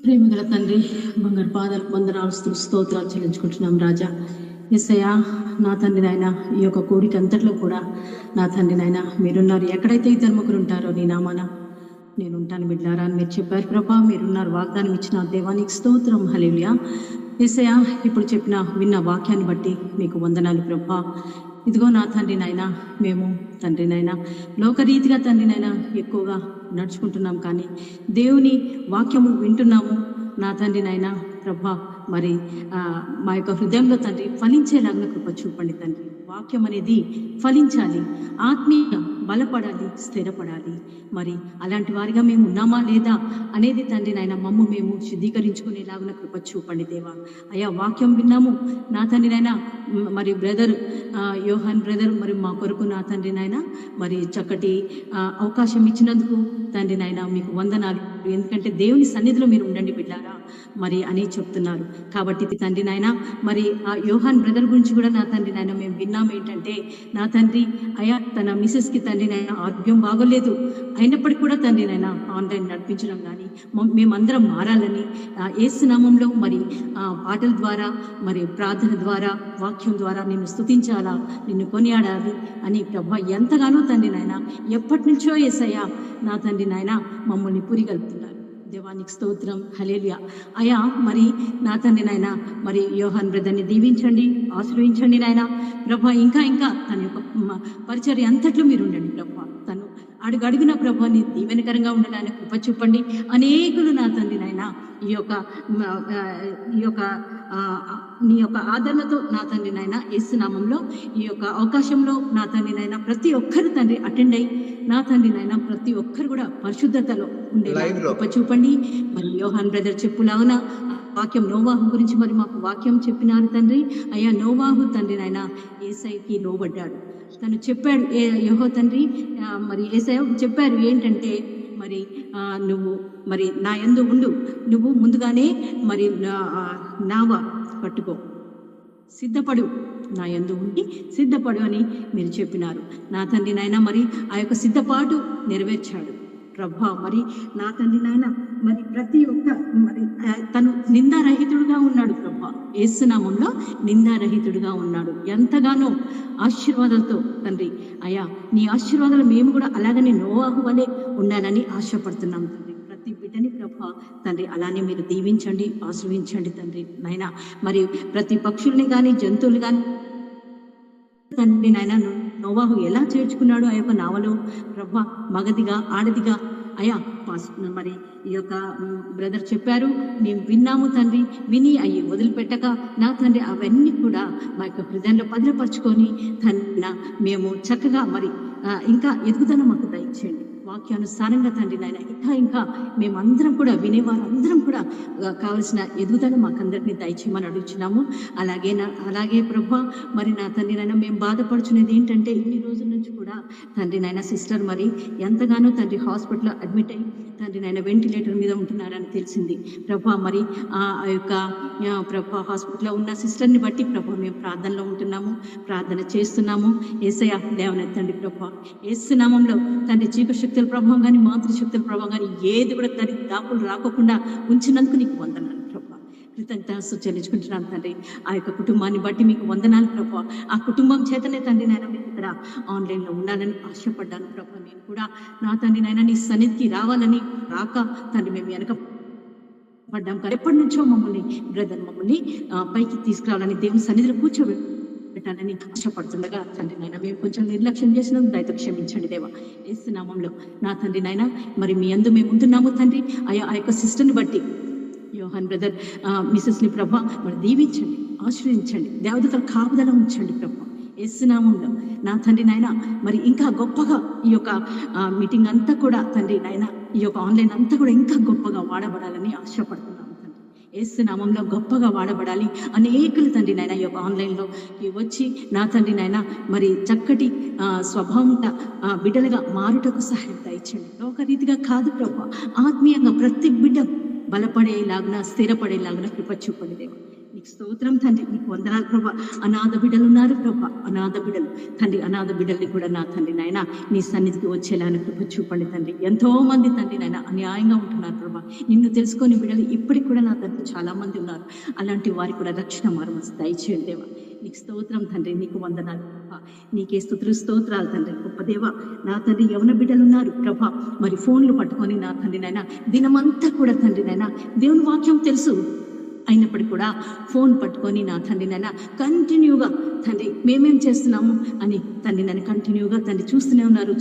ప్రేమగల తండ్రి, బంగారు పాదాలకు వందనాలు స్తోత్రాలు చెల్లించుకుంటున్నాం రాజా. యేసయ్యా, నా తండ్రి నాయన, ఈ యొక్క కోరిక అంతట్లో కూడా నా తండ్రి నాయన మీరున్నారు. ఎక్కడైతే ఇద్దరు ముగ్గురు ఉంటారో నీ నామాన నేను ఉంటాను బిడ్డారా అని మీరు చెప్పారు ప్రభా. మీరున్నారు, వాగ్దానం ఇచ్చిన దేవానికి స్తోత్రం. హల్లెలూయా. యేసయ్యా, ఇప్పుడు చెప్పిన విన్న వాక్యాన్ని బట్టి మీకు వందనాలు ప్రభా. ఇదిగో నా తండ్రి నాయన, మేము తండ్రి నాయన లోకరీతిగా తండ్రి నాయన ఎక్కువగా నడుచుకుంటున్నాం, కానీ దేవుని వాక్యము వింటున్నాము నా తండ్రి నాయన ప్రభా. మరి మా యొక్క హృదయంలో తండ్రి ఫలించేలాగా కృప చూపండి తండ్రి. వాక్యం అనేది ఫలించాలి, ఆత్మీయ బలపడాలి, స్థిరపడాలి. మరి అలాంటి వారిగా మేము ఉన్నామా లేదా అనేది తండ్రి నాయన మమ్ము మేము శుద్ధీకరించుకునేలాగా కృప చూపండి దేవా. అయ్యా, వాక్యం విన్నాము నా తండ్రి నాయన. మరి బ్రదర్ యోహాన్ బ్రదర్ మరి మా కొరకు నా తండ్రి నాయన మరి చక్కటి అవకాశం ఇచ్చినందుకు తండ్రి నాయన మీకు వందనాలు. ఎందుకంటే దేవుని సన్నిధిలో మీరు ఉండండి బిడ్డారా మరి అని చెప్తున్నారు. కాబట్టి తండ్రి నాయన మరి ఆ యోహాన్ బ్రదర్ గురించి కూడా నా తండ్రి నాయన మేము విన్నాం ఏంటంటే, నా తండ్రి అయ్యా తన మిసెస్కి తండ్రి నాయన ఆరోగ్యం బాగోలేదు, అయినప్పటికీ కూడా తండ్రి నాయన ఆన్లైన్ నడిపించడం కానీ మేమందరం మారాలని యేసు నామంలో మరి పాటల ద్వారా మరి ప్రార్థన ద్వారా వాక్యం ద్వారా నిన్ను స్తుతించాలా, నిన్ను కొనియాడాలి అని ప్రభా ఎంతగానో తండ్రి నాయన ఎప్పటి నుంచో యేసయ్యా నా తండ్రి నాయన మమ్మల్ని పురిగలుపుతున్నారు. దేవానికి స్తోత్రం. హల్లెలూయా. అయ్యా, మరి నా తండ్రి నాయన మరి యోహాన్ బ్రదర్ని దీవించండి, ఆశ్రయించండి నాయన ప్రభా. ఇంకా ఇంకా తన యొక్క పరిచర్య అంతట్లో మీరు ఉండండి ప్రభా. తను అడుగడుగున ప్రభాని దీవెనకరంగా ఉండడానికి కృప చూపండి. అనేకులు నా తండ్రి నాయన ఈ యొక్క నీ యొక్క ఆదరణతో నా తండ్రి నాయన యేసు నామంలో ఈ యొక్క అవకాశంలో నా తండ్రి నాయన ప్రతి ఒక్కరు తండ్రి అటెండ్ అయ్యి నా తండ్రి నాయన ప్రతి ఒక్కరు కూడా పరిశుద్ధతలో ఉండే కృప చూపండి. మరి యోహాన్ బ్రదర్ చెప్పులాగున వాక్యం నోవాహు గురించి మరి మాకు వాక్యం చెప్పినారు తండ్రి. అయ్యా, నోవాహు తండ్రి నాయన యేసయ్యకి లోబడ్డాడు. తను చెప్పాడు యెహోవా తండ్రి మరి యేసయ్య చెప్పారు ఏంటంటే, మరి నువ్వు మరి నా యందు ఉండు, నువ్వు ముందుగానే మరి నావ పట్టుకో, సిద్ధపడు, నా యందు ఉండి సిద్ధపడు అని మీరు చెప్పినారు నా తండ్రి నాయన. మరి ఆ యొక్క సిద్ధపాటు నెరవేర్చాడు ప్రభా. మరి నా తండ్రి నాయన మరి ప్రతి ఒక్క మరి తను నిందారహితుడుగా ఉన్నాడు ప్రభా. యేసు నామంలో నిందారహితుడుగా ఉన్నాడు. ఎంతగానో ఆశీర్వాదాలతో తండ్రి అయ్యా నీ ఆశీర్వాదాలు మేము కూడా అలాగనే నోవాహు వలె ఉండాలని ఆశపడుతున్నాం తండ్రి. ప్రతి బిడ్డని ప్రభా తండ్రి అలానే మీరు దీవించండి, ఆశీర్వించండి తండ్రి నాయన. మరి ప్రతి పక్షుల్ని కానీ జంతువులు కానీ తండ్రి నాయన నోవాహు ఎలా చేర్చుకున్నాడు ఆ యొక్క నావలో ప్రభా, మగదిగా ఆడదిగా అయ్యా మరి ఈ యొక్క బ్రదర్ చెప్పారు, మేము విన్నాము తండ్రి. విని అయ్యి వదిలిపెట్టక నా తండ్రి అవన్నీ కూడా మా యొక్క హృదయంలో భద్రపరుచుకొని తండ్రి మేము చక్కగా మరి ఇంకా ఎదుగుదల మాకు దయచేయండి. వాక్యానుసారంగా తండ్రి నాయన ఇంకా ఇంకా మేమందరం కూడా వినేవారందరం కూడా కావలసిన ఎదుగుదల మాకందరినీ దయచేయమని అడుగుతున్నాము. అలాగే ప్రభా మరి నా తండ్రి నాయన మేము బాధపడుచున్నది ఏంటంటే, ఇన్ని రోజుల నుంచి కూడా తండ్రి నాయన సిస్టర్ మరి ఎంతగానో తండ్రి హాస్పిటల్లో అడ్మిట్ అయ్యి తండ్రి నాయన వెంటిలేటర్ మీద ఉంటున్నారని తెలిసింది ప్రభా. మరి ఆ యొక్క ప్రభా హాస్పిటల్లో ఉన్న సిస్టర్ని బట్టి ప్రభా మేము ప్రార్థనలో ఉంటున్నాము, ప్రార్థన చేస్తున్నాము. యేసయ్య దేవనెత్తండి ప్రభా. యేసు నామంలో తండ్రి చీకశక్తుల ప్రభావం కానీ మాతృశక్తుల ప్రభావం కానీ ఏది కూడా దానికి దాపులు రాకుండా ఉంచినందుకు నీకు వందనాలు ప్రభా. కృతజ్ఞతలు చెల్లించుకుంటున్నాను తండ్రి. ఆ యొక్క కుటుంబాన్ని బట్టి మీకు వందనాలు ప్రభా. ఆ కుటుంబం చేతనే తండ్రి నాయన మేము ఇక్కడ ఆన్లైన్లో ఉండాలని ఆశపడ్డాను ప్రభా. నేను కూడా నా తండ్రి నాయన నీ సన్నిధికి రావాలని రాక తండ్రి మేము వెనక పడ్డాం. ఎప్పటి నుంచో మమ్మల్ని బ్రదర్ మమ్మల్ని పైకి తీసుకురావాలని దేవుని సన్నిధిలో కూర్చోబెట్టాలని ఆశపడుతుండగా తండ్రి నాయన మేము కొంచెం నిర్లక్ష్యం చేసినందుకు దయతో క్షమించండి దేవా. యేసు నామంలో నా తండ్రి నాయన మరి మీ యందు మేము ఉంటున్నాము తండ్రి. ఆ యొక్క సిస్టర్ని బట్టి యోహాన్ బ్రదర్ మిసెస్ని ప్రభా మరి దీవించండి, ఆశ్రయించండి, దేవదూతల కాపుదల ఉంచండి ప్రభా. యేసు నామంలో నా తండ్రి నాయన మరి ఇంకా గొప్పగా ఈ యొక్క మీటింగ్ అంతా కూడా తండ్రి నాయన ఈ యొక్క ఆన్లైన్ అంతా కూడా ఇంకా గొప్పగా వాడబడాలని ఆశపడుతున్నాను తండ్రి. యేసు నామంలో గొప్పగా వాడబడాలి. అనేకులు తండ్రి నాయన ఈ యొక్క ఆన్లైన్లోకి వచ్చి నా తండ్రి నాయన మరి చక్కటి స్వభావంగా బిడ్డలుగా మారుటకు సహాయం దయచేయండి. లోకరీతిగా కాదు ప్రభా, ఆత్మీయంగా ప్రతి బిడ్డ బలపడేలాగున స్థిరపడేలాగున కృప చూపండి దేవా. నీ నీకు స్తోత్రం తండ్రి, నీకు వందనాలు ప్రభా. అనాథ బిడ్డలు ఉన్నారు ప్రభా, అనాథ బిడ్డలు తండ్రి, అనాథ బిడ్డల్ని కూడా నా తండ్రి నాయన నీ సన్నిధికి వచ్చేలాని కృప చూపండి తండ్రి. ఎంతో మంది తండ్రి నాయన అన్యాయంగా ఉంటున్నారు ప్రభా. నిన్ను తెలుసుకొని బిడ్డలు ఇప్పటికి కూడా నా తండ్రి చాలా మంది ఉన్నారు. అలాంటి వారికి కూడా రక్షణ మరమస్ దయచేయండి దేవా. నీకు స్తోత్రం తండ్రి, నీకు వందనాలు ప్రభా. నీకే స్తోత్రాలు తండ్రి. గొప్ప దేవ నా తండ్రి, యవన బిడ్డలు ఉన్నారు ప్రభా, మరి ఫోన్లు పట్టుకొని నా తండ్రి నాయన దినమంతా కూడా తండ్రి నాయన దేవుని వాక్యం తెలుసు అయినప్పటికీ కూడా ఫోన్ పట్టుకొని నా తండ్రి నాయన కంటిన్యూగా తండ్రి మేమేం చేస్తున్నాము అని తండ్రి నన్ను కంటిన్యూగా తండ్రి చూస్తూనే ఉన్నారు.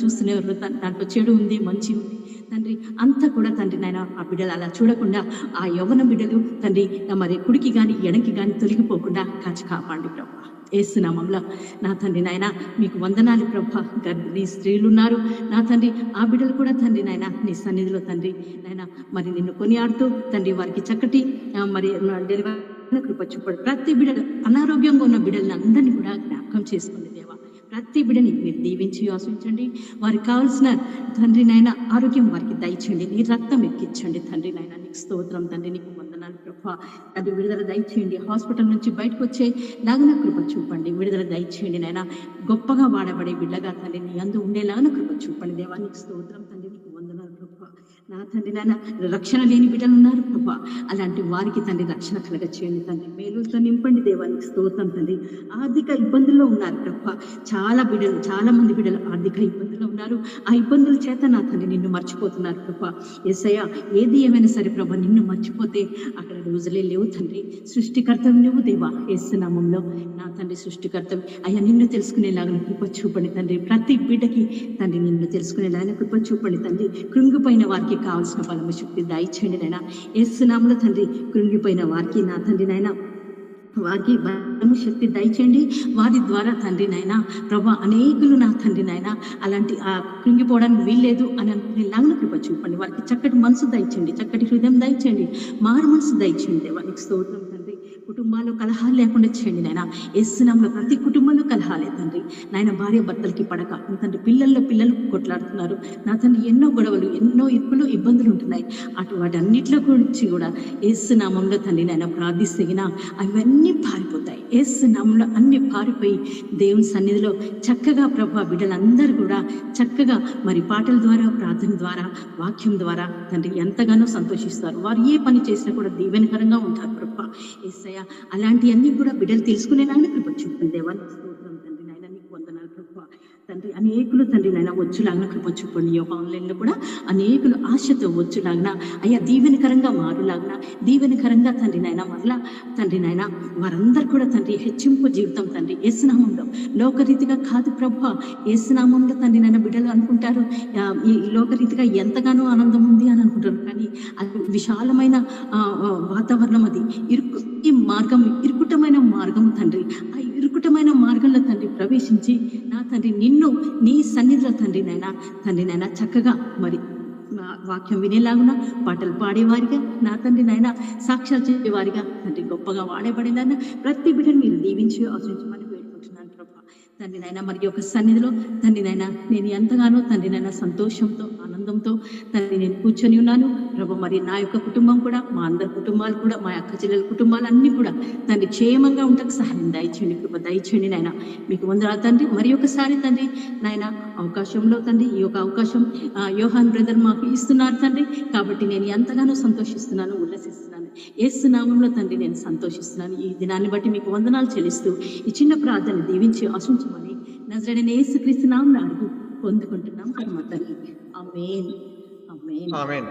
దాంట్లో చెడు ఉంది, మంచి ఉంది తండ్రి, అంతా కూడా తండ్రి నాయన ఆ బిడ్డలు అలా చూడకుండా ఆ యవ్వన బిడ్డలు తండ్రి మరి కుడికి కానీ ఎడకి కానీ తొలగిపోకుండా కాచి కాపాడండి ప్రభా. ఏసునామంలో నా తండ్రి నాయన మీకు వందనాలు ప్రభా. గర్భిణీ స్త్రీలు ఉన్నారు నా తండ్రి, ఆ బిడ్డలు కూడా తండ్రి నాయన నీ సన్నిధిలో తండ్రి నాయన మరి నిన్ను కొనియాడుతూ తండ్రి వారికి చక్కటి మరి డెలివరీ కృప చూపడు. ప్రతి బిడ్డలు అనారోగ్యంగా ఉన్న బిడ్డలను అందరినీ కూడా జ్ఞాపకం చేసుకోండి దేవా. ప్రతి బిడ్డని మీరు దీవించి ఆశించండి. వారికి కావాల్సిన తండ్రి నాయన ఆరోగ్యం వారికి దయచేయండి. నీ రక్తం ఎక్కించండి తండ్రి నాయన. నీకు స్తోత్రం తండ్రి, నీకు వందనాలు ప్రభా. అది విడుదల దయచేయండి. హాస్పిటల్ నుంచి బయటకు వచ్చే లాగన కృప చూపండి. విడుదల దయచేయండి నాయన. గొప్పగా వాడబడే బిడ్డగా తండ్రి నీ అందు ఉండేలాగన కృప చూపండి దేవా. నీకు స్తోత్రం తండ్రి, నీకు వందనాలు ప్రభా. నా తండ్రి నాయన రక్షణ లేని బిడ్డలు ఉన్నారు ప్రభా, అలాంటి వారికి తండ్రి రక్షణ కలగ చేయండి తండ్రి. మేలుతో నింపండి దేవా. నీకు స్తోత్రం తండ్రి. ఆర్థిక ఇబ్బందుల్లో ఉన్నారు ప్రభా, చాలా మంది బిడ్డలు ఆర్థిక ఇబ్బందుల్లో ఉన్నారు. ఆ ఇబ్బందుల చేత నా తండ్రి నిన్ను మర్చిపోతున్నారు ప్రభా. యేసయ్య ఏది ఏమైనా సరే ప్రభా, నిన్ను మర్చిపోతే అక్కడ రోజులే లేవు తండ్రి. సృష్టికర్తవి నువ్వు దేవా. యేసు నామములో నా తండ్రి సృష్టికర్తవి అయ్యా, నిన్ను తెలుసుకునేలాగా కృప చూపండి తండ్రి. ప్రతి బిడ్డకి తండ్రి నిన్ను తెలుసుకునేలాగా కృప చూపండి తండ్రి. కృంగిపోయిన వారికి కావాల్సిన బలము శక్తి దయచేయండి నాయన. యేసు నామములో తండ్రి కృంగిపోయిన వారికి నా తండ్రి నాయన వారికి బలము శక్తి దయచేయండి. వారి ద్వారా తండ్రి నాయన ప్రభా అనేకులు నా తండ్రి నాయన అలాంటి కృంగిపోవడానికి వీల్లేదు అని అనుకునేలాగా కృప చూపండి. వారికి చక్కటి మనసు దయచేయండి, చక్కటి హృదయం దయచేయండి, మారు మనసు దయచేయండి దేవా. నీకు స్తోత్రం తండ్రి. కుటుంబాల్లో కలహాలు లేకుండా చేయండి నాయన. యేసు నామములో ప్రతి కుటుంబంలో కలహాలే తండ్రి నాయన. భార్య భర్తలకి పడక నా తండ్రి, పిల్లలు కొట్లాడుతున్నారు నా తండ్రి. ఎన్నో గొడవలు, ఎన్నో ఇరుకులు, ఇబ్బందులు ఉంటున్నాయి. వాటన్నిటిలో గురించి కూడా యేసు నామములో తండ్రి నాయన ప్రార్థిస్తగిన అవన్నీ పారిపోతాయి. యేసు నామములో అన్ని పారిపోయి దేవుని సన్నిధిలో చక్కగా ప్రభా బిడ్డలందరూ కూడా చక్కగా మరి పాటల ద్వారా, ప్రార్థన ద్వారా, వాక్యం ద్వారా తండ్రి ఎంతగానో సంతోషిస్తారు. వారు ఏ పని చేసినా కూడా దీవెనకరంగా ఉంటారు ప్రభా. యేసయ్య అలాంటివన్నీ కూడా బిడ్డలు తెలుసుకునేలాగా కృప చూపండి దేవా. స్తోత్రం తండ్రి నాయన. నీకు వందనాలు ప్రభా. తండ్రి అనేకులు తండ్రి నాయన వచ్చులాగిన కృప చూపండి. ఈ ఆన్లైన్లో కూడా అనేకులు ఆశతో వచ్చులాగిన అయ్యా దీవెనకరంగా మారులాగిన దీవెనకరంగా తండ్రి నాయన మరలా తండ్రి నాయన వారందరూ కూడా తండ్రి హెచ్చింపు జీవితం తండ్రి యేసునామంలో, లోకరీతిగా కాదు ప్రభా. యేసునామంలో తండ్రి నాయన బిడ్డలు అనుకుంటారు ఈ లోకరీతిగా ఎంతగానో ఆనందం ఉంది అని అనుకుంటారు. కానీ అది విశాలమైన వాతావరణం, అది ఇరుకుటమైన మార్గం తండ్రి. ఆ ఇరుకుటమైన మార్గంలో తండ్రి ప్రవేశించి నా తండ్రి నిన్ను నీ సన్నిధిలో తండ్రి నాయన చక్కగా మరి వాక్యం వినేలాగున పాటలు పాడేవారిగా నా తండ్రి నాయన సాక్ష్యాలు చేసేవారిగా తండ్రి గొప్పగా వాడేబడిందన్న ప్రతి బిడ్డను మీరు దీవించి ఆశ్రయించమని వేడుకుంటున్నాను ప్రభా. తండ్రి నాయన మరి యొక్క సన్నిధిలో తండ్రి నాయన నేను ఎంతగానో తండ్రి నాయన సంతోషంతో, ఆనందంతో తండ్రి నేను కూర్చొని ఉన్నాను ప్రభు. మరి నా యొక్క కుటుంబం కూడా, మా అందరి కుటుంబాలు కూడా, మా అక్క చెల్లెల కుటుంబాలన్నీ కూడా తండ్రి క్షేమంగా ఉండక సహాయం దయచేయండి, కృప దయచేయండి నాయన. మీకు వందనాలు తండ్రి. మరి ఒకసారి తండ్రి నాయన అవకాశంలో తండ్రి ఈ యొక్క అవకాశం యోహాన్ బ్రదర్ మాకు ఇస్తున్నారు తండ్రి. కాబట్టి నేను ఎంతగానో సంతోషిస్తున్నాను, ఉల్లసిస్తున్నాను. యేసు నామములో తండ్రి నేను సంతోషిస్తున్నాను. ఈ దినాన్ని బట్టి మీకు వందనాలు చెల్లిస్తూ ఈ చిన్న ప్రార్థన దీవించి ఆశించమని నజరేయుడైన యేసుక్రీస్తు నామమున అడిగి పొందుకుంటున్నాం పరమ తండ్రి. ఆమేన్. ఆమేన్. ఆమేన్.